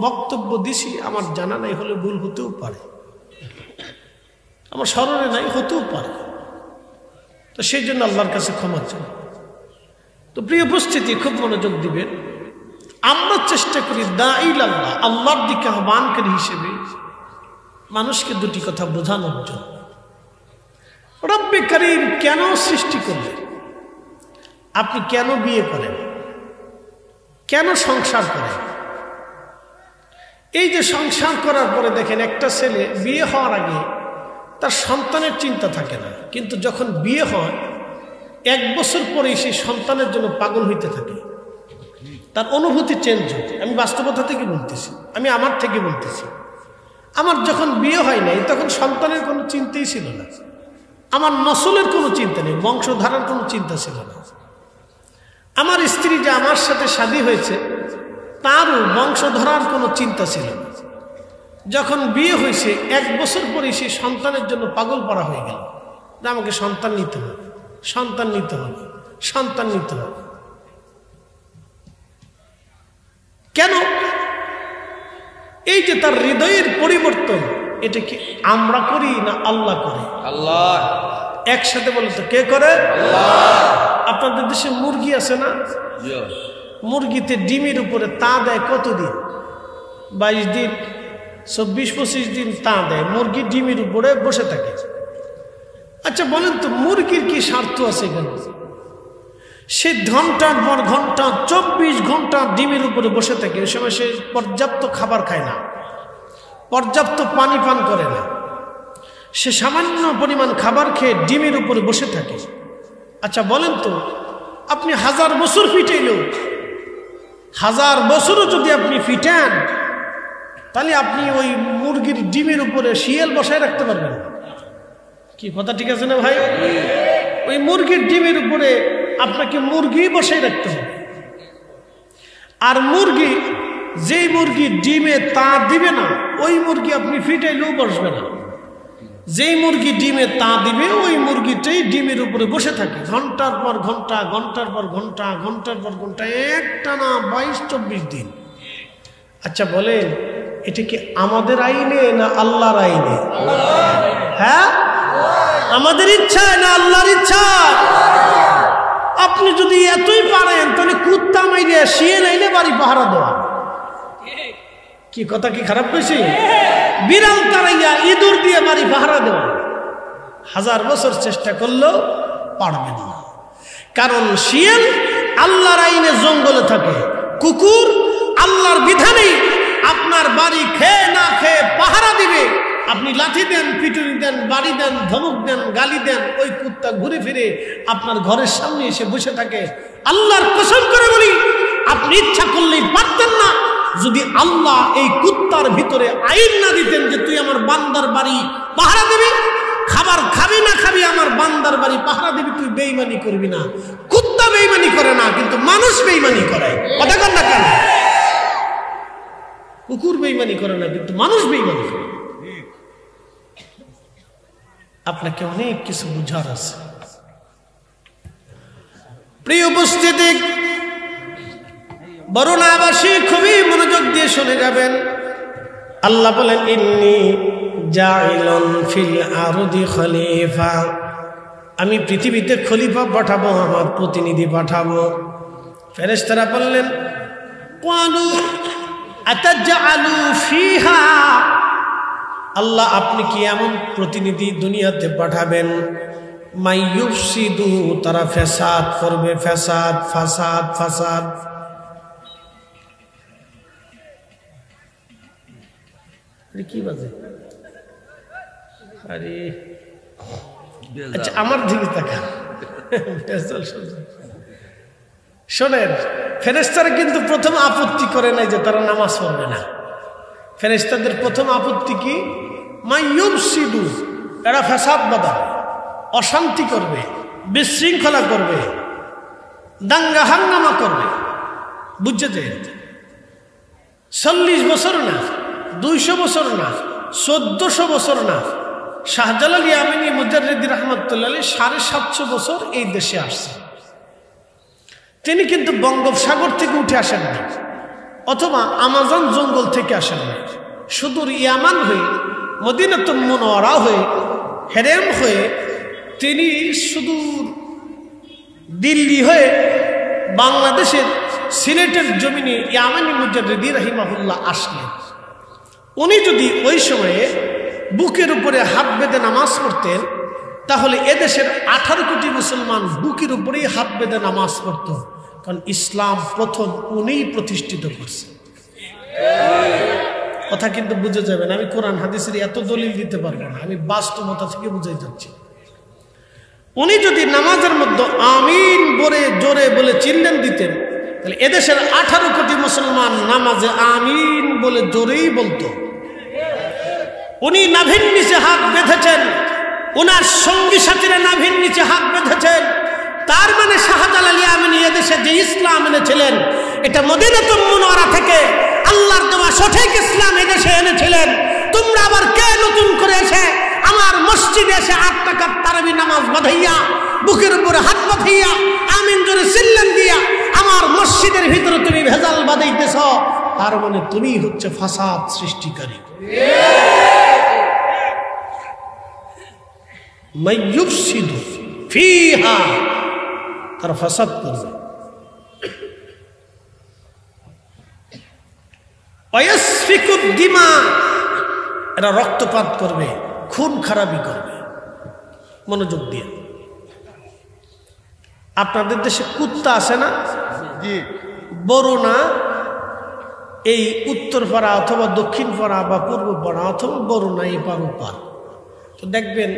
বক্তব্য দিছি আমার জানা নাই, হলে ভুল হতেও পারে, আমার স্মরণে নাই, হতেও পারে। তো সেই জন্য আল্লাহর কাছে ক্ষমা চাই। তো প্রিয় উপস্থিতি, খুব মনোযোগ দিবেন। আমরা চেষ্টা করি দাঈল আল্লাহ, আল্লাহর দিকে আহ্বানকারী হিসেবে মানুষকে দুটি কথা বোঝানোর জন্য। রব্বে কারীম কেন সৃষ্টি করলেন? আপনি কেন বিয়ে করেন? কেন সংসার করেন? এই যে সংসার করার পরে দেখেন, একটা ছেলে বিয়ে হওয়ার আগে তার সন্তানের চিন্তা থাকে না, কিন্তু যখন বিয়ে হয় 1 বছর পরেই সেই সন্তানের জন্য পাগল হইতে থাকে। তার অনুভূতি চেঞ্জ হচ্ছে। আমি বাস্তবতা থেকে বলতেছি, আমি আমার থেকে বলতেছি। আমার যখন বিয়ে হয় নাই তখন সন্তানের কোনো চিন্তাই ছিল না, আমার নসলের কোনো চিন্তা নেই, বংশধারার কোনো চিন্তা ছিল না। আমার স্ত্রী যে আমার সাথে শাদী হয়েছে তারও বংশধরার কোনো চিন্তা ছিল না। যখন বিয়ে হয়েছে 1 বছর পরে সেই সন্তানের জন্য পাগল পড়া হয়ে গেল, যে আমাকে সন্তান নিতে হবে, সন্তান নিতে হবে, সন্তান নিতে হবে। কেন? এই যে তার হৃদয়ের পরিবর্তন, এটা কি আমরা করি না আল্লাহ করে? আল্লাহ। একসাথে বলে তো কে করে? আল্লাহ। আপনাদের দেশে মুরগি আছে না? মুরগিতে ডিমের উপরে তা দেয় কতদিন? 22 দিন, 24-25 দিন তা দেয়, মুরগি ডিমের উপরে বসে থাকে। আচ্ছা বলেন তো, মুরগির কি স্বার্থ আছে এখানে? সে ঘন্টার পর ঘন্টা 24 ঘন্টা ডিমের উপরে বসে থাকে। ওই সময় সে পর্যাপ্ত খাবার খায় না, পর্যাপ্ত পানি পান করে না, সে সামান্য পরিমাণ খাবার খেয়ে ডিমের উপরে বসে থাকে। আচ্ছা বলেন তো, আপনি 1000 বছর ফিটাইলেও, 1000 বছরও যদি আপনি ফিটান, তাহলে আপনি ওই মুরগির ডিমের উপরে শিয়াল বসায় রাখতে পারবেন? কি কথা ঠিক আছে না ভাই? ওই মুরগির ডিমের উপরে আপনাকে মুরগি বসাই রাখতে হবে। আর মুরগি, যেই মুরগি ডিমে তা দিবে না, ওই মুরগি আপনি ফিটাইলেও বসবে না। যেই মুরগি ডিমে তা দিবে, ওই মুরগিটাই ডিমের উপরে বসে থাকে ঘন্টার পর ঘন্টা, ঘন্টার পর ঘন্টা, ঘন্টার পর ঘন্টা, একটানা 22-24 দিন। আচ্ছা বলেন, এটা কি আমাদের আইনে না আল্লাহর আইনে? হ্যাঁ, আমাদের ইচ্ছা না আল্লাহর ইচ্ছা? আপনি যদি এতই পারেন, তাহলে কুত্তা মাইরে শিয়াল আইলে বাড়ি পাহারা দেওয়া। কি কথা কি খারাপ কইছি? বিড়াল তারাইয়া ইঁদুর দিয়ে বাড়ি পাহারা দেওয়া 1000 বছর চেষ্টা করলেও পারবে না। কারণ শিয়াল আল্লাহর আইনে জঙ্গলে থাকে, কুকুর আল্লাহর বিধানেই আপনার বাড়ি খেয়ে না খেয়ে পাহারা দিবে। আপনি লাঠি দেন, পিটুনি দেন, বাড়ি দেন, ধমক দেন, গালি দেন, ওই কুত্তা ঘুরে ফিরে আপনার ঘরের সামনে এসে বসে থাকে। আল্লাহর কসম করে বলি, আপনি ইচ্ছা করলেই পারতেন না, যদি আল্লাহ এই কুত্তার ভিতরে আইন না দিতেন যে তুই আমার বান্দার বাড়ি পাহারা দিবি, খাবার খাবি না খাবি, আমার বান্দার বাড়ি পাহারা দিবি, তুই বেঈমানি করবি না। কুত্তা বেঈমানি করে না, কিন্তু মানুষ বেঈমানি করে। কথা কন না কেন? কুকুর বেঈমানি করে না, কিন্তু মানুষ বেঈমানি করে। আপনাকে অনেক কিছু বুঝার আছে। প্রিয় উপস্থিতি, বরুণাবাসী খুবই মনোযোগ দিয়ে শুনে যাবেন। আল্লাহ বলেন, ইন্নী জাইলুন ফিল আরদি খলিফা, আমি পৃথিবীতে খলিফা পাঠাবো, আমার প্রতিনিধি পাঠাবো। ফেরেশতারা বললেন, ক্বালু আতাজআলু ফিহা, আল্লাহ আপনি কি এমন প্রতিনিধি দুনিয়াতে পাঠাবেন মাইয়ুফসিদু, তারা ফ্যাসাদ করবে, ফ্যাসাদ, ফাসাদ, ফাসাদ। কি বাজে? আরে আচ্ছা, আমার দিকে তাকান। শোনেন, ফেরেশতারা কিন্তু প্রথম আপত্তি করে নাই যে তারা নামাজ পড়বে না। ফেরেশতাদের প্রথম আপত্তি কি? মাইয়ুফসিদু, এরা ফ্যাসাদ বাঁধাবে, অশান্তি করবে, বিশৃঙ্খলা করবে, দাঙ্গা হাঙ্গামা করবে। বুঝছে? 40 বছর না, 200 বছর না, 1400 বছর না, শাহজালাল ইয়ামিনী মুজাররিদি রাহমাতুল্লাহ আলাইহি 750 বছর এই দেশে আসছে। তিনি কিন্তু বঙ্গোপসাগর থেকে উঠে আসেন না, অথবা আমাজন জঙ্গল থেকে আসেন না, সুদূর ইয়ামান হয়ে, মদিনাতুল মুনাওয়ারা হয়ে, হেরেম হয়ে, তিনি সুদূর দিল্লি হয়ে বাংলাদেশের সিলেটের জমিনে ইয়ামানি মুজাদ্দিদি রাহিমাহুল্লাহ আসলেন। উনি যদি ওই সময়ে বুকের উপরে হাত বেঁধে নামাজ পড়তেন, তাহলে এদেশের 18 কোটি মুসলমান বুকের উপরেই হাত বেঁধে নামাজ পড়ত, কারণ ইসলাম প্রথম উনিই প্রতিষ্ঠিত করছে। কথা কিন্তু বুঝে যাবেন, আমি কোরআন হাদিসের এত দলিল দিতে পারবো না, আমি বাস্তবতা থেকে বুঝাই যাচ্ছি। উনি যদি নামাজের মধ্যে আমিন বলে জোরে বলে চিল্লেন দিতেন, তাহলে এদেশের 18 কোটি মুসলমান নামাজে আমিন বলে জোরেই বলতো। উনি নাভির নিচে হাত বেঁধেছেন, ওনার সঙ্গী সাথীরা নাভির নিচে হাত বেঁধেছেন, তার মানে শাহজালাল ইয়ামানী এদেশে যে ইসলাম এনেছিলেন, এটা মদিনাতুল মুনাওয়ারা থেকে আল্লাহর দেওয়া সঠিক ইসলাম এদেশে এনেছিলেন। তোমরা আবার কে নতুন করে এসে আমার মসজিদে এসে 8 রাকাত তারাবি নামাজ বাঁধাইয়া, বুকের উপরে হাত বাঁধাইয়া, আমিন জোরে চিল্লেন দিয়া আমার মসজিদের ভিতরে তুমি ভেজাল বাঁধাইতেছ, তার মানে তুমি হচ্ছে ফাসাদ সৃষ্টিকারী। মাইয়ুফসিদু ফিহা, তারা ফাসাদ করবে। ওয়াসফিকুদ দিমা, এরা রক্তপাত করবে, খুন খারাপি করবে। মনোযোগ দিয়ে, আপনাদের দেশে কুত্তা আছে না? বরুণা, এই উত্তরপাড়া অথবা দক্ষিণপাড়া বা পূর্বপাড়া অথবা বরুণা এই পার ওপার, তো দেখবেন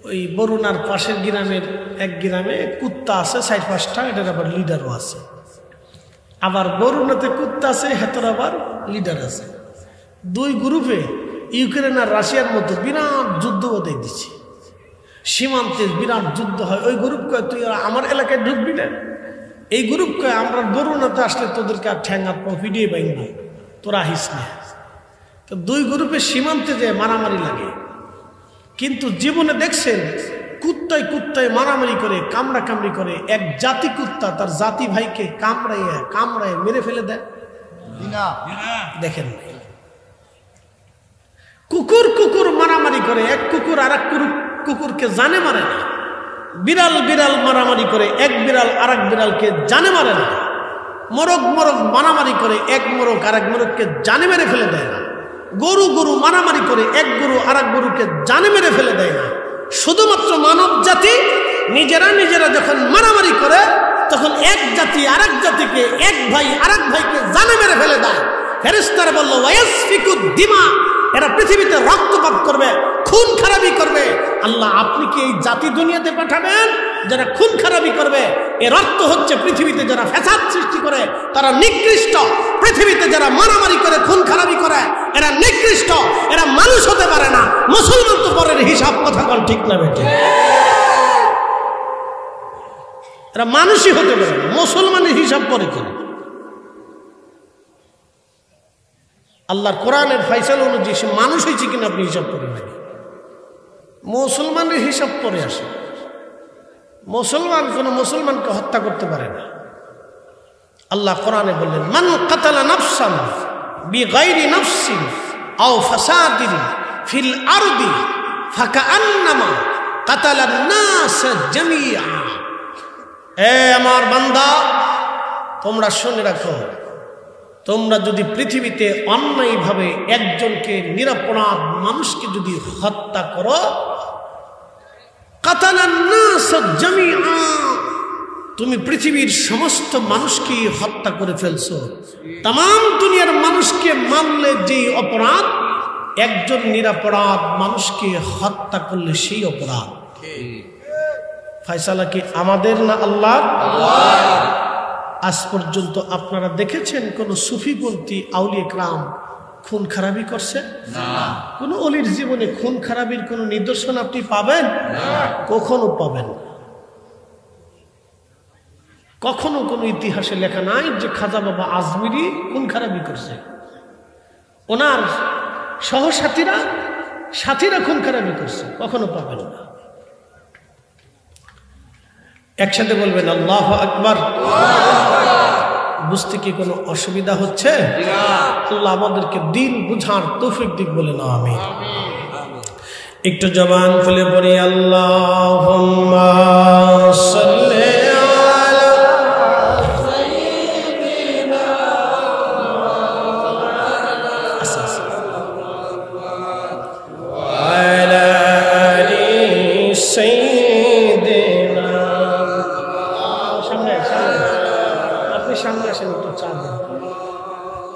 ওই বরুণার পাশের গ্রামের এক গ্রামে কুত্তা আছে 4-5টা, এটার আবার লিডারও আছে। আবার বরুণাতে কুত্তা আছে, হেতর আবার লিডার আছে। 2 গ্রুপে ইউক্রেন আর রাশিয়ার মধ্যে বিরাট যুদ্ধ বাধাই দিচ্ছে, সীমান্তে বিরাট যুদ্ধ হয়। ওই গ্রুপ কয় তুই আমার এলাকায় ঢুকবি না, এই গ্রুপ কয় আমরা বরুণাতে আসলে তোদেরকে আর ঠ্যাঙ্গার পিডিয়ে বাইব, তোরা আহিস না। তো 2 গ্রুপে সীমান্তে যে মারামারি লাগে, কিন্তু জীবনে দেখছেন কুত্তায় কুত্তায় মারামারি করে, কামড়া কামড়ি করে, এক জাতি কুত্তা তার জাতি ভাইকে কামড়ায় মেরে ফেলে দেয়? দেখেন, কুকুর মারামারি করে, এক কুকুর আর এক কুকুরকে জানে মারে না। বিড়াল মারামারি করে, এক বিড়াল আর এক বিড়ালকে জানে মারে না। মোরগ মারামারি করে, এক মোরগ আর এক মোরগকে জানে মেরে ফেলে দেয় না। গরু মারামারি করে, এক গরু আর এক গরুকে জানে মেরে ফেলে দেয় না। শুধুমাত্র মানব জাতি নিজেরা যখন মারামারি করে, তখন এক জাতি আর এক জাতিকে, এক ভাই আর এক ভাইকে জানে মেরে ফেলে দেয়। ফেরেশতারা বলল ওয়াসফিকুদ দিমা, এরা পৃথিবীতে রক্তপাত করবে, খুন খারাপি করবে। আল্লাহ, আপনি কি এই জাতি দুনিয়াতে পাঠাবেন যারা খুন খারাপি করবে? এর অর্থ হচ্ছে পৃথিবীতে যারা ফ্যাসাদ সৃষ্টি করে তারা নিকৃষ্ট, পৃথিবীতে যারা মারামারি করে, খুন খারাপি করে, এরা নিকৃষ্ট, এরা মানুষ হতে পারে না। মুসলমান তো পরের হিসাব, কথা বল ঠিক না বেটে? এরা মানুষই হতে পারে না, মুসলমানের হিসাব পরে করে। আল্লাহর কোরআনের ফয়সালা অনুযায়ী সে মানুষ হয়েছে কিনা আপনি হিসাব করেন নাকি? মুসলমানের হিসাব পরে আসে। মুসলমান কোন মুসলমানকে হত্যা করতে পারে না। আল্লাহ কোরআনে বললেন, মান কাতালা নাফসান বিগাইরি নাফসিন আও ফাসাদিন ফিল আরদি ফাকান্নামা কাতালান নাস জামিআ। এ আমার বান্দা, তোমরা শুনে রাখো, তোমরা যদি পৃথিবীতে অন্যায়ভাবে একজনকে, নিরপরাধ মানুষকে যদি হত্যা করো, কাতালান নাস জামিআ, তুমি পৃথিবীর সমস্ত মানুষকে হত্যা করে ফেলছো। তাম দুনিয়ার মানুষকে মারলে যে অপরাধ, একজন নিরপরাধ মানুষকে হত্যা করলে সেই অপরাধ। ফয়সালা কি আমাদের না আল্লাহর? আজ পর্যন্ত আপনারা দেখেছেন কোন সুফিপন্থী আউলিয়া কেরাম খুন খারাপি করছে? কোন অলির জীবনে খুন খারাপির কোন নিদর্শন আপনি পাবেন? কখনো পাবেন না। কখনো কোনো ইতিহাসে লেখা নাই যে খাজা বাবা আজমিরি খুন খারাপি করছে, ওনার সাথীরা খুন খারাপি করছে, কখনো পাবেন না। একসাথে বলবেন আল্লাহু আকবার। বুঝতে কি কোনো অসুবিধা হচ্ছে? আল্লাহ আমাদেরকে দিন বুঝার তৌফিক দিক বলে না আমি একটু জবান খুলে পড়ি আল্লাহুম্মা সাল্লি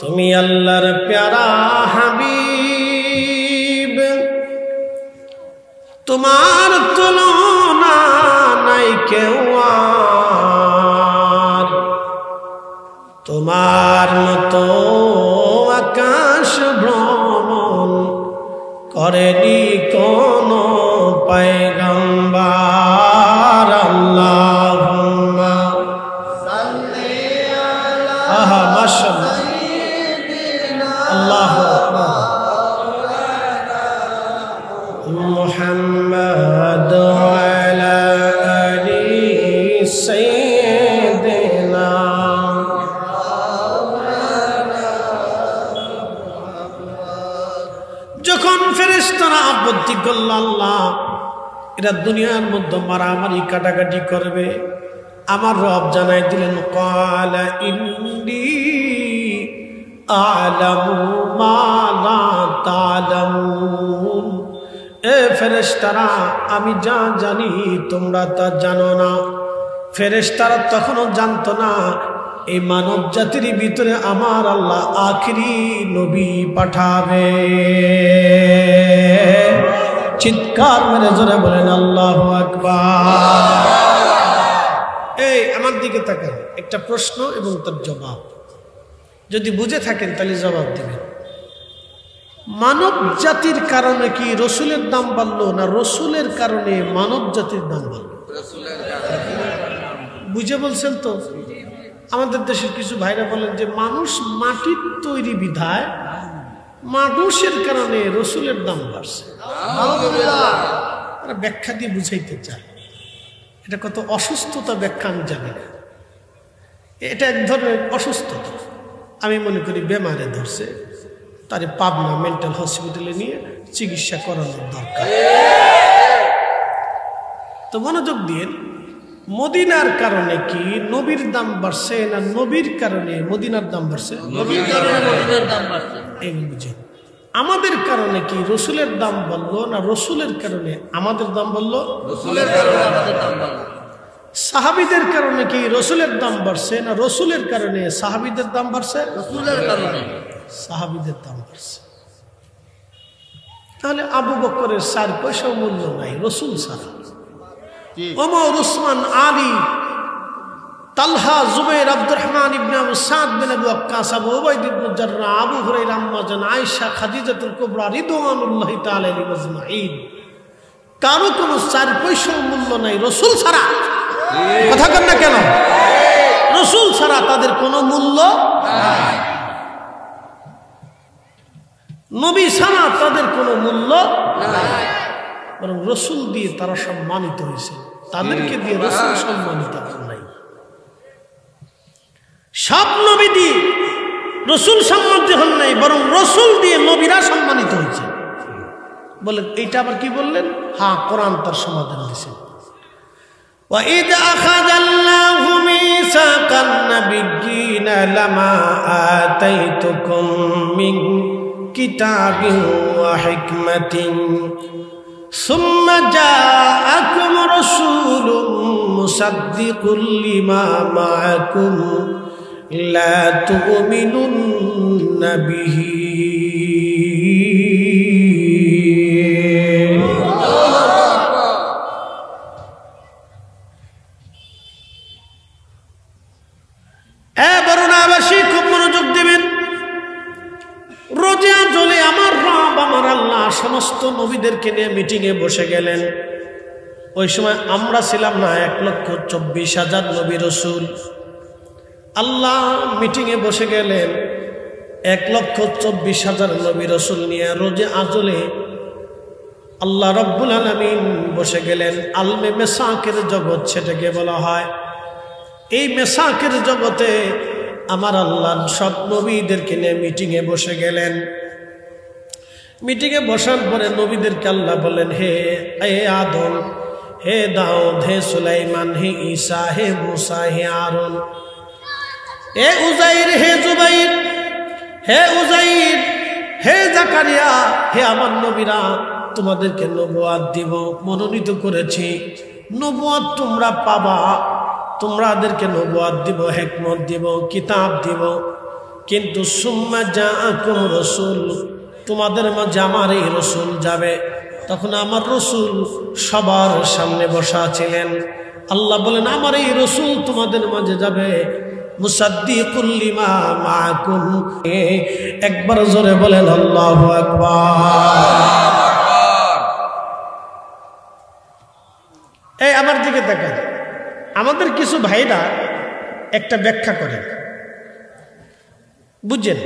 তুমি আল্লাহর প্যারা হাবিব, তোমার তুলনা নাই কেউ আর, তোমার মতো আকাশ ভ্রমণ করেনি কোন পয়গম্বর। আল্লাহুম্মা সাল্লি আলা মাশাআল্লাহ আল্লাহু আকবার মুহাম্মদ ওয়া আলা আলি সাইয়্যিদিনা। যখন ফেরেশতারা আপত্তি করল, আল্লাহ এরা দুনিয়ার মধ্যে মারামারি কাটাকাটি করবে, আমার রব জানাই দিলেন ক্বালা ইন্নী আ'লামু মা লা তা'লামুন। এ ফেরেশতারা, আমি যা জানি তোমরা তা জানো না। ফেরেশতারা তখনও জানতো না এই মানব জাতির ভিতরে আমার আল্লাহ আখিরি নবী পাঠাবে। চিৎকার মেরে জোরে বলেন আল্লাহু আকবার। এই আমার দিকে তাকান, একটা প্রশ্ন এবং তার জবাব, যদি বুঝে থাকেন তাহলে জবাব দিবেন। মানব জাতির কারণে কি রসুলের দাম বাড়লো, না রসুলের কারণে মানব জাতির দাম বাড়লো? বুঝে বলছেন তো? আমাদের দেশের কিছু ভাইরা বলেন যে মানুষ মাটির তৈরি বিধায় মানুষের কারণে রসুলের দাম বাড়ছে। ব্যাখ্যা দিয়ে বুঝাইতে চায়, এটা কত অসুস্থতা ব্যাখ্যা আমি জানি না। এটা এক ধরনের অসুস্থতা, আমি মনে করি বেমারে ধরছে, তারে পাবনা মেন্টাল হসপিটালে নিয়ে চিকিৎসা করানোর দরকার। তো মনোযোগ দিয়ে, মদিনার কারণে কি নবীর দাম বাড়ছে, না নবীর কারণে মদিনার দাম বাড়ছে? আমাদের কারণে কি রসুলের দাম বাড়লো, না রসুলের কারণে আমাদের দাম বাড়লো? সাহাবীদের কারণে কি রসুলের দাম বাড়ছে, না রসুলের কারণে সাহাবীদের দাম বাড়ছে? রসুলের কারণে সাহাবীদের দাম বাড়ছে। তাহলে আবু বকরের 4 পয়সা মূল্য নাই রসুল ছাড়া। ওমর, উসমান, আলী, তালহা, জুবাইর, আব্দুর রহমান ইবনে আবু সাদ বিন আবু ওয়াক্কাস, আবু উবাইদা ইবনে জাররাহ, আবু হুরায়রা, আম্মা জান আয়েশা, খাদিজাতুল কুবরা রিদওয়ানুল্লাহি তাআলা আলাইহিম আজমাইন, কারো কোনো 4 পয়সা মূল্য নাই রসুল ছাড়া। কথা কন না কেন? রসুল ছাড়া তাদের কোনো মূল্য নাই, নবী ছাড়া তাদের কোনো মূল্য নাই। বরং রসুল দিয়ে তারা সম্মানিত হয়েছে, তাদেরকে দিয়ে রসুল সম্মানিত হন নাই। সব নবী দিয়ে রসুল সম্মানিত হন নাই, বরং রসুল দিয়ে নবীরা সম্মানিত হয়েছে। বলেন এইটা আবার কি বললেন? হ্যাঁ, কোরআন তার সমাধান দিয়েছে। وَإِذْ أَخَذَ اللَّهُ مِيثَاقَ النَّبِيِّينَ لَمَا آتَيْتُكُم مِّن كِتَابٍ وَحِكْمَةٍ ثُمَّ جَاءَكُمْ رَسُولٌ مُصَدِّقٌ لِّمَا مَعَكُمْ لَا تُؤْمِنُنَّ بِهِ সমস্ত নবীদেরকে নিয়ে মিটিংয়ে বসে গেলেন। ওই সময় আমরা ছিলাম না 1,24,000 নবী রসুল। আল্লাহ মিটিংয়ে বসে গেলেন 1,24,000 নবী রসুল নিয়ে। রোজে আজলে আল্লাহ রব্বুল আলামিন বসে গেলেন। আলমে মেসাকের জগৎ সেটাকে বলা হয়। এই মেসাকের জগতে আমার আল্লাহ সব নবীদেরকে নিয়ে মিটিংয়ে বসে গেলেন। মিটিংয়ে বসার পরে নবীদেরকে আল্লাহ বলেন, হে আদম, হে দাউদ, হে সুলাইমান, হে ঈসা, হে মুসা, হে আরন, হে উজাইর, হে জুবাইর, হে উজাইর, হে জাকারিয়া, হে আমার নবীরা, তোমাদেরকে নবুয়াত দিব, মনোনীত করেছি। নবুয়াত তোমরা পাবা, তোমাদেরকে নবুয়াত দিব, হিকমত দিব, কিতাব দিব। কিন্তু সুম্মা জাআকুম রাসূল, তোমাদের মাঝে আমার এই রসুল যাবে। তখন আমার রসুল সবার সামনে বসা ছিলেন। আল্লাহ বলেন, আমার এই রসুল তোমাদের মাঝে যাবে, মুসাদ্দিকুল লিমা মাআকুম। একবার জোরে বলেন আল্লাহু আকবার। এই আমার দিকে দেখেন, আমাদের কিছু ভাইরা একটা ব্যাখ্যা করে, বুঝছেন?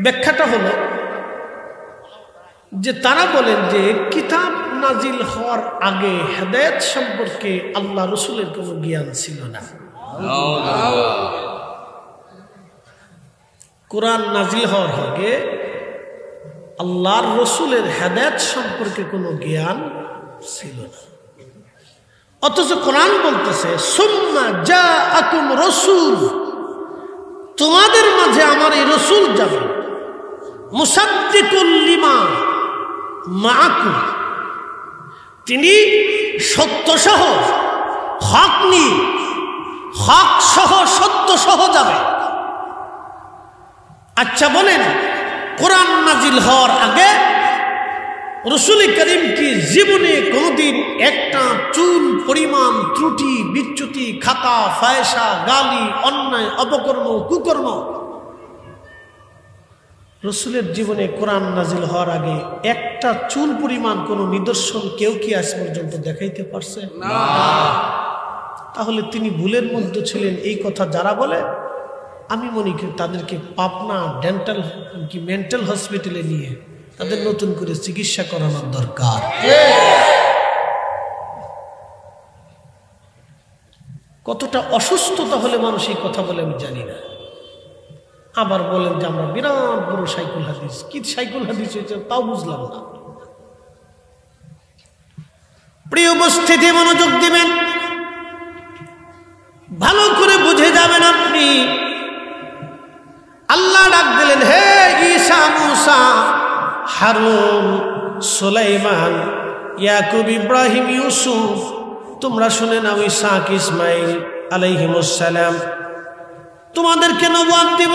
ব্যাখ্যাটা হলো যে তারা বলেন যে কিতাব নাজিল হওয়ার আগে হেদায়েত সম্পর্কে আল্লাহ রসুলের কোনো জ্ঞান ছিল না। কোরআন নাজিল হওয়ার আগে আল্লাহর রসুলের হেদায়েত সম্পর্কে কোনো জ্ঞান ছিল না। অথচ কোরআন বলতেছে, সুম্মা জাআকুম রাসূল, তোমাদের মাঝে আমার এই রসুল যাবে, মুসাদ্দিকুল লিমা মাআকুম, তিনি সত্য সহ হক নিয়ে, হক সহ সত্য সহ যাবে। আচ্ছা বলেন, কোরআন নাজিল হওয়ার আগে রসুল করিম কি জীবনে কোনদিন একটা চুল পরিমাণ ত্রুটি বিচ্যুতি, খাতা ফায়সা, গালি, অন্যায়, অপকর্ম, কুকর্ম রসুলের জীবনে কোরআন নাজিল হওয়ার আগে একটা চুল পরিমাণ কোন নিদর্শন কেউ কি আজ পর্যন্ত দেখাইতে পারছে? না। তাহলে তিনি ভুলের মধ্যে ছিলেন। এই কথা যারা বলে, আমি মনে করি তাদেরকে পাবনা ডেন্টাল কি মেন্টাল হসপিটালে নিয়ে তাদের নতুন করে চিকিৎসা করানোর দরকার। কতটা অসুস্থতা হলে মানুষ এই কথা বলে আমি জানি না। আবার বলেন যে আমরা বিরাট বড় সাইকুল হাদিস। কি সাইকুল হাদিস হয়েছে তাও বুঝলাম না। প্রিয় উপস্থিতি, মনোযোগ দিবেন, ভালো করে বুঝে যাবেন আপনি। আল্লাহ ডাক দিলেন, হে ঈসা, মুসা, হারুন, সুলাইমান, ইয়াকুব, ইব্রাহিম, ইউসুফ, তোমরা শুনে নাও, ইসহাক, ইসমাইল আলাইহিমুস সালাম, তোমাদেরকে নবুয়ত দিব।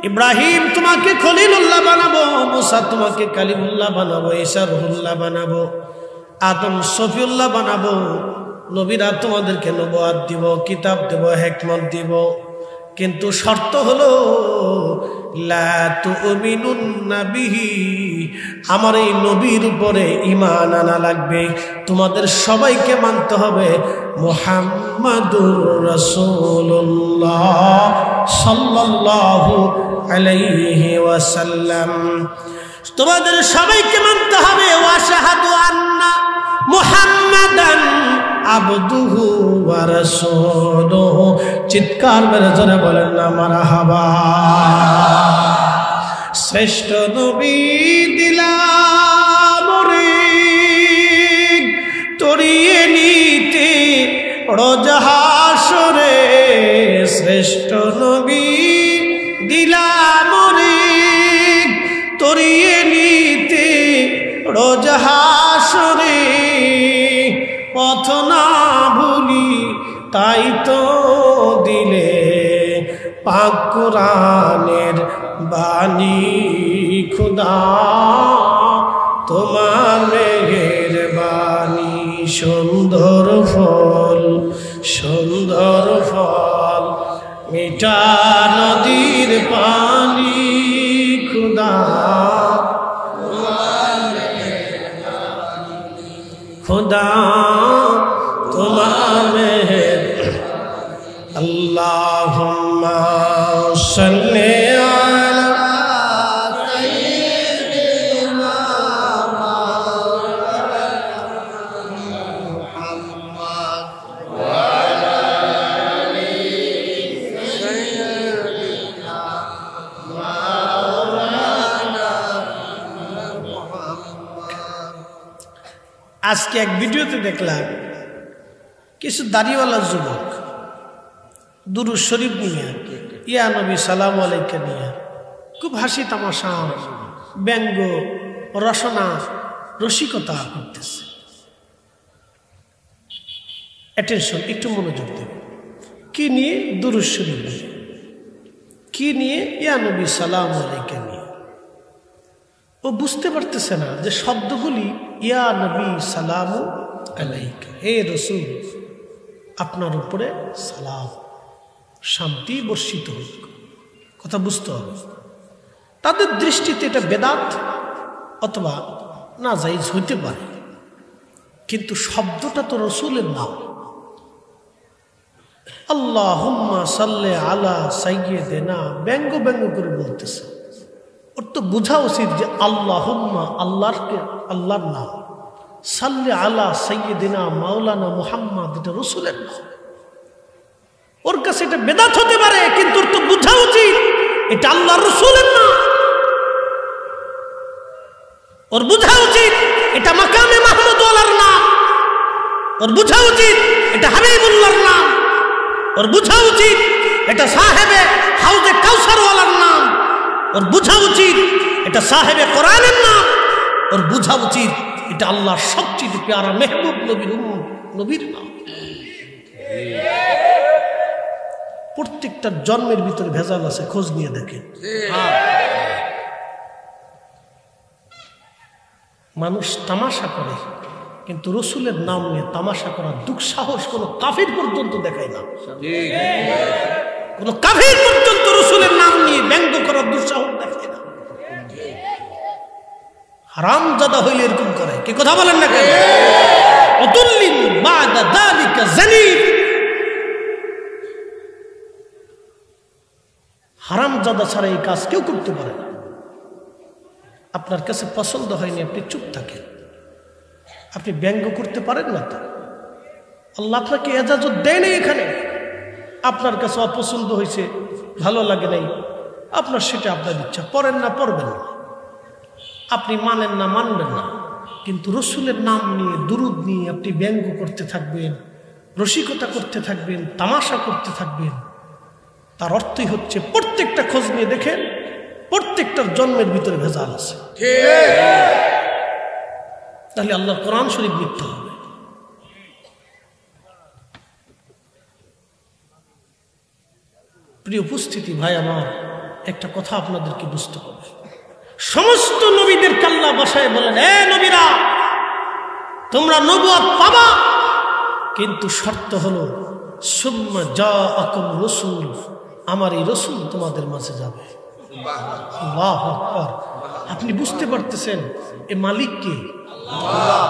ইব্রাহিম তোমাকে খলিলুল্লাহ বানাবো, মুসা তোমাকে কালিমুল্লাহ বানাবো, ঈসা রুহুল্লাহ বানাবো, আদম সফিউল্লাহ বানাবো। নবীরা তোমাদেরকে নবুয়ত দিব, কিতাব দেব, হিকমত দিব। কিন্তু শর্ত হলো লা তুমিনুন্না বিহি, আমার এই নবীর উপরে ঈমান আনা লাগবে। তোমাদের সবাইকে মানতে হবে মুহাম্মাদুর রাসূলুল্লাহ সাল্লাল্লাহু আলাইহি ওয়াসাল্লাম। তোমাদের সবাইকে মানতে হবে ওয়াশহাদু আন্না মুহাম্মাদান আবদুহু ওয়া রাসূলুহু। চিৎকার মেরে জোরে বলেন না মারহাবা। শ্রেষ্ঠ নবী দিলাম রে তরিয়ে নিতে রোজ হাসরে, শ্রেষ্ঠ নবী দিলাম রে তরিয়ে নিতে রোজ হাসরে। পথ না ভুলি তাই তো দিলে পাক কুরআনের বাণী খুদা, তোমার মেহেরবানি। সুন্দর ফল, সুন্দর ফল, মিঠা নদীর পানি খুদা, খুদা তোমার মেহের। আল্লাহুম্মা সাল্লি আলা সাইয়্যিদিনা মুহাম্মদ ওয়া আলা আলিহি আজকে এক ভিডিওতে দেখলাম কিছু দাড়িওয়ালা যুবক দুরূদ শরীফ নিয়ে ইয়া নবী সালাম আলাইকা নিয়ে খুব হাসি তামাশা ব্যঙ্গ রসনা রসিকতা করতেছে। অ্যাটেনশন, একটু মনোযোগ দেবে। কি নিয়ে? দুরূদ শরীফ নিয়ে। কি নিয়ে? ইয়া নবী সালাম আলাইকা নিয়ে। ও বুঝতে পারতেছে না যে শব্দগুলি ইয়া নবী সালাম আলাইকা, হে রাসূল আপনার উপরে সালাম, শান্তি বর্ষিত হোক। কথা বুঝতে হবে। তাদের দৃষ্টিতে এটা বেদাত অথবা না জায়েজ হইতে পারে, কিন্তু শব্দটা তো রাসূলের নাম। আল্লাহুম্মা সাল্লি আলা সাইয়্যিদিনা, ব্যঙ্গ করে বলতেছে। ওর তো বোঝা উচিত যে আল্লাহুম্মা আল্লাহর নাম, সাল্লি আলা সাইয়্যিদিনা মাওলানা মুহাম্মদ এটা রাসূলের নাম। ওর কাছে এটা বেদাত হতে পারে, কিন্তু ওর তো বোঝা উচিত এটা আল্লাহর রাসূলের নাম। ওর বোঝা উচিত এটা মাকামে মাহমুদ ওয়ালার নাম। ওর বোঝা উচিত এটা হাবিবুল্লাহর নাম। ওর বোঝা উচিত এটা সাহেবে হাউজে কাউসার ওয়ালার নাম। ওর বোঝা উচিত এটা সাহেবে কোরআনের নাম। ওর বোঝা উচিত এটা আল্লাহর সবচেয়ে প্যারা মেহবুব নবীর নাম। প্রত্যেকটা জন্মের ভিতরে ভেজাল আছে, খোঁজ নিয়ে দেখেন। মানুষ তামাশা করে, কিন্তু রসুলের নাম নিয়ে তামাশা করার দুঃসাহস কোনো কাফির পর্যন্ত দেখায় না। কোন কাফির পর্যন্ত রসুলের নাম নিয়ে ব্যঙ্গ করার দুঃসাহস দেখায় না। হারামজাদা হইলে এরকম করে। কি কথা বলেন না কেন? উতুল্লিন বাদা যালিকা জানিব। হারামজাদা ছাড়া এই কাজ কেউ করতে পারে না। আপনার কাছে পছন্দ হয়নি, আপনি চুপ থাকেন। আপনি ব্যঙ্গ করতে পারেন না তো? আল্লাহ আপনাকে এজাজত দেয় নাই। এখানে আপনার কাছে অপছন্দ হয়েছে, ভালো লাগে নাই, আপনার সেটা আপনার ইচ্ছা। পড়েন না, পড়বেন না। আপনি মানেন না, মানবেন না। কিন্তু রসুলের নাম নিয়ে, দুরুদ নিয়ে আপনি ব্যঙ্গ করতে থাকবেন, রসিকতা করতে থাকবেন, তামাশা করতে থাকবেন। তার অর্থই হচ্ছে প্রত্যেকটা খোঁজ নিয়ে দেখেন, প্রত্যেকটার জন্মের ভিতরে ভেজাল আছে। তাহলে আল্লাহর কোরআন শরীফ মিথ্যা হবে। প্রিয় উপস্থিতি, ভাই আমার, একটা কথা আপনাদেরকে বুঝতে হবে। সমস্ত নবীদেরকে আল্লাহ বাসায় বলেন, এ নবীরা তোমরা নবুয়ত পাবা, কিন্তু শর্ত হলো সুম্মা জাআকুম রাসূল, আমার এই রাসূল তোমাদের মাঝে যাবে। আল্লাহু আকবার। আপনি বুঝতে পারতেছেন এ মালিক কে? আল্লাহ।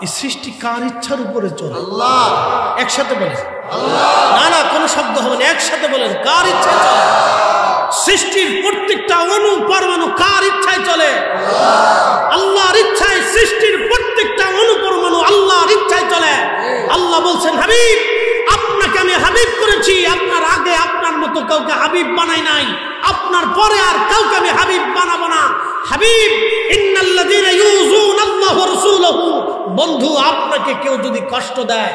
এই সৃষ্টি কার ইচ্ছার উপরে চলে? আল্লাহ। একসাথে বলেন আল্লাহ। না কোনো শব্দ হবে না, একসাথে বলেন কার ইচ্ছায় চলে? সৃষ্টির প্রত্যেকটা অণু পরমাণু কার ইচ্ছায় চলে? আল্লাহর ইচ্ছায়। সৃষ্টির প্রত্যেকটা অণু পরমাণু আল্লাহর ইচ্ছায় চলে। আল্লাহ বলছেন, হাবিব আপনাকে আমি হাবিব করেছি, আপনার আগে আপনার মতো কাউকে হাবিব বানাই নাই, আপনার পরে আর কাউকে আমি হাবিব বানাবো না। হাবিব ইন্নাল্লাযীনা ইউযুনাল্লাহু ওয়া রাসূলাহু, বন্ধু আপনাকে কেউ যদি কষ্ট দেয়,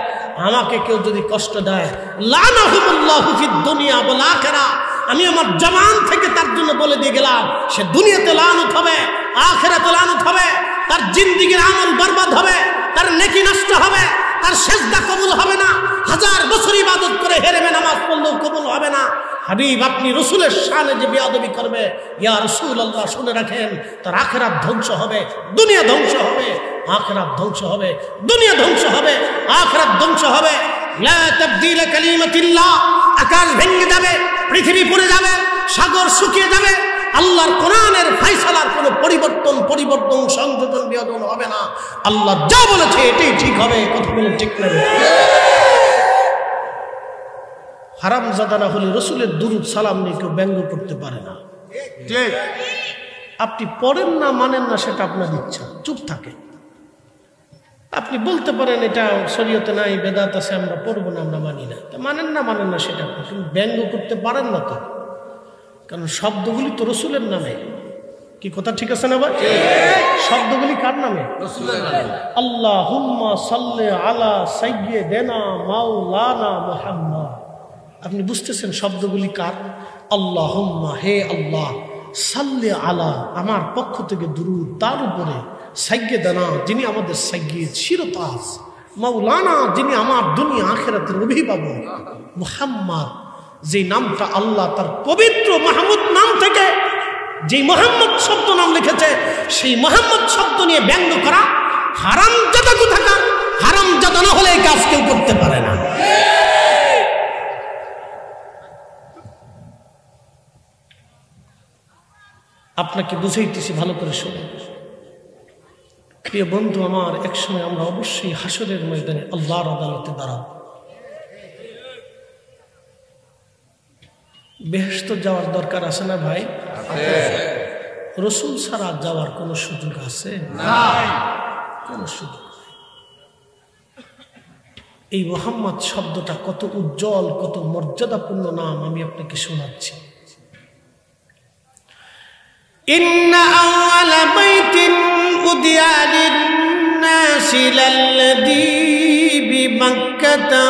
আমাকে কেউ যদি কষ্ট দেয়, লানাহুমুল্লাহু ফিদ দুনিয়া ওয়াল আখিরাহ, আমি আমার জবান থেকে তার জন্য বলে দিয়ে গেলাম, সে দুনিয়াতে লানত হবে, আখিরাতে লানত হবে, তার জিন্দেগির আমল বরবাদ হবে, তার নেকি নষ্ট হবে, তার সেজদা কবুল হবে না, 1000 বছর ইবাদত করে হেরেমে নামাজ পড়লেও কবুল হবে না। হাবিব আপনি রসুলের শানে যে বেয়াদবি করবে, ইয়া রাসূলুল্লাহ শুনে রাখেন, তার আখিরাত ধ্বংস হবে, দুনিয়া ধ্বংস হবে, আখিরাত ধ্বংস হবে, দুনিয়া ধ্বংস হবে, আখিরাত ধ্বংস হবে। লা তাবদীলা কালিমাতিল্লাহ, আকাশ ভেঙে যাবে, পৃথিবী পুড়ে যাবে, সাগর শুকিয়ে যাবে, আল্লাহর কোরআনের ফয়সালার কোনো পরিবর্তন সংযোজন বিয়োজন হবে না। আল্লাহ যা বলেছে এটাই ঠিক হবে। কথা বলে ঠিক না? হারামজাদা না হলে রসুলের দুরুদ সালাম নিয়ে কেউ ব্যঙ্গ করতে পারে না। ঠিক। আপনি পড়েন না, মানেন না, সেটা আপনার ইচ্ছা, চুপ থাকে। আপনি বলতে পারেন এটা শরীয়তে নাই, বেদাত আছে, আমরা পড়বো না, আমরা মানি না। মানেন না সেটা আপনি, কিন্তু ব্যঙ্গ করতে পারেন না। তো কারণ শব্দগুলি তো রসুলের নামে। কি কথা ঠিক আছে না ভাই? শব্দগুলি কার নামে? আল্লাহুম্মা সাল্লি আলা সাইয়্যিদিনা মাওলানা মুহাম্মদ। আপনি বুঝতেছেন শব্দগুলি কার? আল্লাহুম্মা, হে আল্লাহ, সাল্লি আলা, আমার পক্ষ থেকে দুরূদ তার উপরে, সাইয়্যিদিনা, যিনি আমাদের সাইয়্যিদ শিরতাজ, মাওলানা, যিনি আমার দুনিয়া আখিরাতের অভিভাবক, মুহাম্মদ, যে নামটা আল্লাহ তার পবিত্র মাহমুদ নাম থেকে যে মোহাম্মদ শব্দ নাম লিখেছে, সেই মোহাম্মদ শব্দ নিয়ে ব্যঙ্গ করা হারামজাদা কোথাকার। হারামজাদা না হলে এই কাজ কেউ করতে পারে না। আপনাকে বুঝাইতেছি, ভালো করে শুনুন। প্রিয় বন্ধু আমার, একসময় আমরা অবশ্যই হাসরের ময়দানে আল্লাহর আদালতে দাঁড়াব। বেহেশত যাওয়ার দরকার আছে না ভাই? রসুল ছাড়া যাওয়ার কোন সুযোগ আছে? কোন সুযোগ। এই মুহাম্মদ শব্দটা কত উজ্জ্বল, কত মর্যাদাপূর্ণ নাম আমি আপনাকে শোনাচ্ছি। ইন্না আওয়ালা বাইতিন উদিয়া লিন-নাসি লাল্লাযী বিমাক্কাতা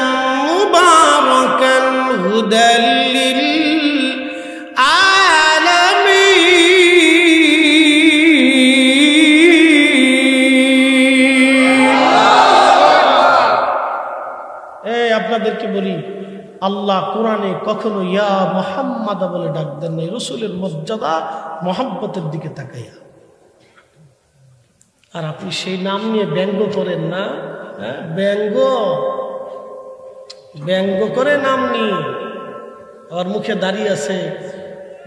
মুবারাকান হুদাল লিল আপনাদেরকে বলি, আল্লাহ কোরআনে কখনো ইয়া মুহাম্মাদ বলে ডাক দেন নাই, রসুলের মর্যাদা মহব্বতের দিকে তাকাইয়া। আর আপনি সেই নাম নিয়ে ব্যঙ্গ করেন না? ব্যঙ্গ করে নাম নিয়ে, আবার মুখে দাড়ি আছে,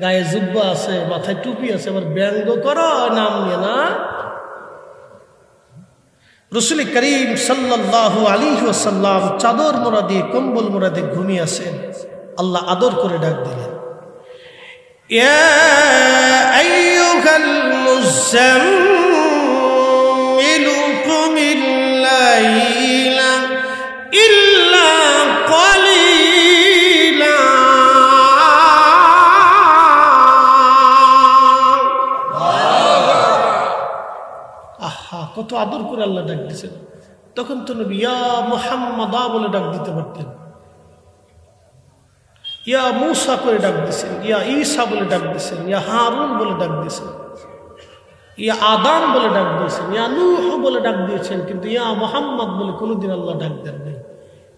গায়ে জুব্বা আছে, মাথায় টুপি আছে, আবার ব্যঙ্গ করো নাম নিয়ে না। রসুল করিম সাল্লাল্লাহু আলাইহি ওয়াসাল্লাম চাদর মোড়া দিয়ে, কম্বল মোড়া দিয়ে ঘুমিয়ে আছেন। আল্লাহ আদর করে ডাক দিলেন, ইয়া আইয়ুহাল মুযাম্মিলু কুমিল লাইলা ইল্লা ক্বালিলা। আহা, কত আদর করে আল্লাহ ডাক দিয়েছেন। তখন তো নবী ইয়া মুহাম্মাদা বলে ডাক দিতে পারতেন, ইয়া মূসা করে ডাক দিয়েছেন, ইয়া ঈসা বলে ডাক দিয়েছেন, ইয়া হারুন বলে ডাক দিয়েছেন, ইয়া আদম বলে ডাক দিয়েছেন, ইয়া নূহ বলে ডাক দিয়েছেন, কিন্তু ইয়া মুহাম্মদ বলে কোনোদিন আল্লাহ ডাক দেন নাই।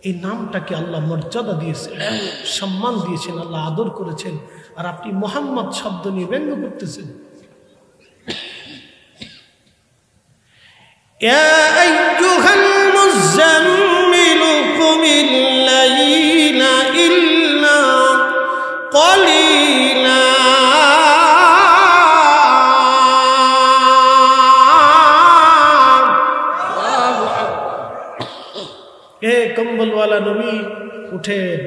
এই নামটাকে আল্লাহ মর্যাদা দিয়েছেন, সম্মান দিয়েছেন, আল্লাহ আদর করেছেন। আর আপনি মুহাম্মদ শব্দ নিয়ে ব্যঙ্গ করতেছেন। يا أيها المزمل قم الليل إلا قليلا এ কম্বলওয়ালা নবী উঠেন,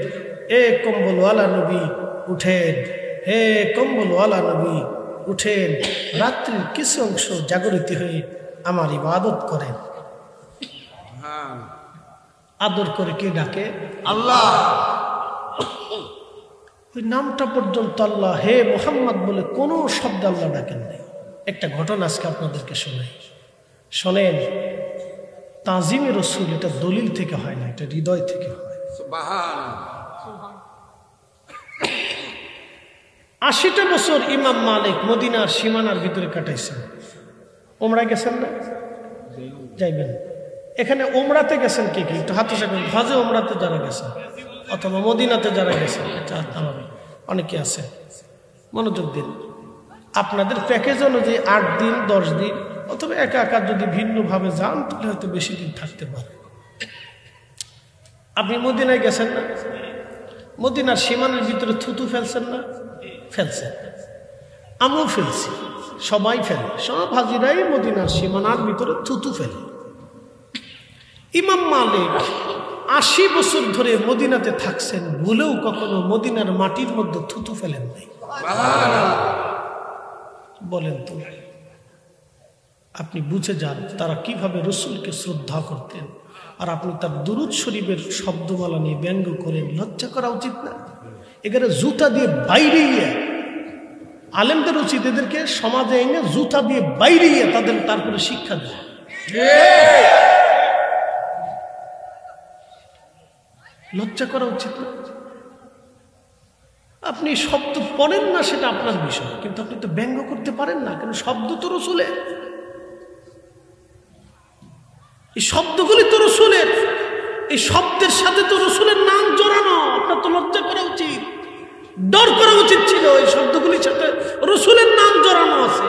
এ কম্বলওয়ালা নবী উঠেন, হে কম্বলওয়ালা নবী উঠেন। রাত্রির কিছু অংশ জাগরিত হয়ে আমার ইবাদত করেন। আদর করে কে ডাকে? আল্লাহ। ওই নামটা পর্যন্ত আল্লাহ হে মুহাম্মদ বলে কোনো শব্দ আল্লাহ ডাকেন নাই। একটা ঘটনা আজকে আপনাদেরকে শোনাই, শোনেন। তাজিমে রসুল এটা দলিল থেকে হয় না, এটা হৃদয় থেকে হয়। 80টা বছর ইমাম মালিক মদিনার সীমানার ভিতরে কাটাইছেন। ওমরা গেছেন না? যাইবেন। এখানে ওমরাতে গেছেন কে কে? একটু হাতে সাকেন। হজে ওমরাতে যারা গেছেন অথবা মদিনাতে যারা গেছেন, অনেকে আছে, মনোযোগ দিন। আপনাদের প্যাকেজ অনুযায়ী 8 দিন 10 দিন অথবা একা একা যদি ভিন্নভাবে যান তাহলে হয়তো বেশি দিন থাকতে পারে। আপনি মদিনায় গেছেন না? মদিনার সীমানার ভিতরে থুতু ফেলছেন না? ফেলছেন, আমিও ফেলছি, সবাই ফেলে, সব হাজিরাই মদিনার সীমানার ভিতরে থুতু ফেলে। ইমাম মালিক 80 বছর ধরে মদিনাতে থাকছেন, ভুলেও কখনো মদিনার মাটির মধ্যে থুতু ফেলেন নাই। বলেন তো, আপনি বুঝে যান তারা কিভাবে রসুলকে শ্রদ্ধা করতেন, আর আপনি তার দুরূদ শরীফের শব্দমালা নিয়ে ব্যঙ্গ করেন। লজ্জা করা উচিত না? এখানে জুতা দিয়ে বাইরে গিয়ে আলেমদের উচিত এদেরকে সমাজে এনে জুতা দিয়ে বাইরে তাদের তারপরে শিক্ষা দেয়। লজ্জা করা উচিত না। আপনি শব্দ পড়েন না সেটা আপনার বিষয়, কিন্তু আপনি তো ব্যঙ্গ করতে পারেন না, কেন শব্দ তো রসুলের, এই শব্দগুলি তো রসুলের, এই শব্দের সাথে তো রসুলের নাম জড়ানো। আপনার তো লজ্জা করা উচিত, ডর করা উচিত ছিল। এই শব্দগুলির সাথে রসুলের নাম জড়ানো আছে।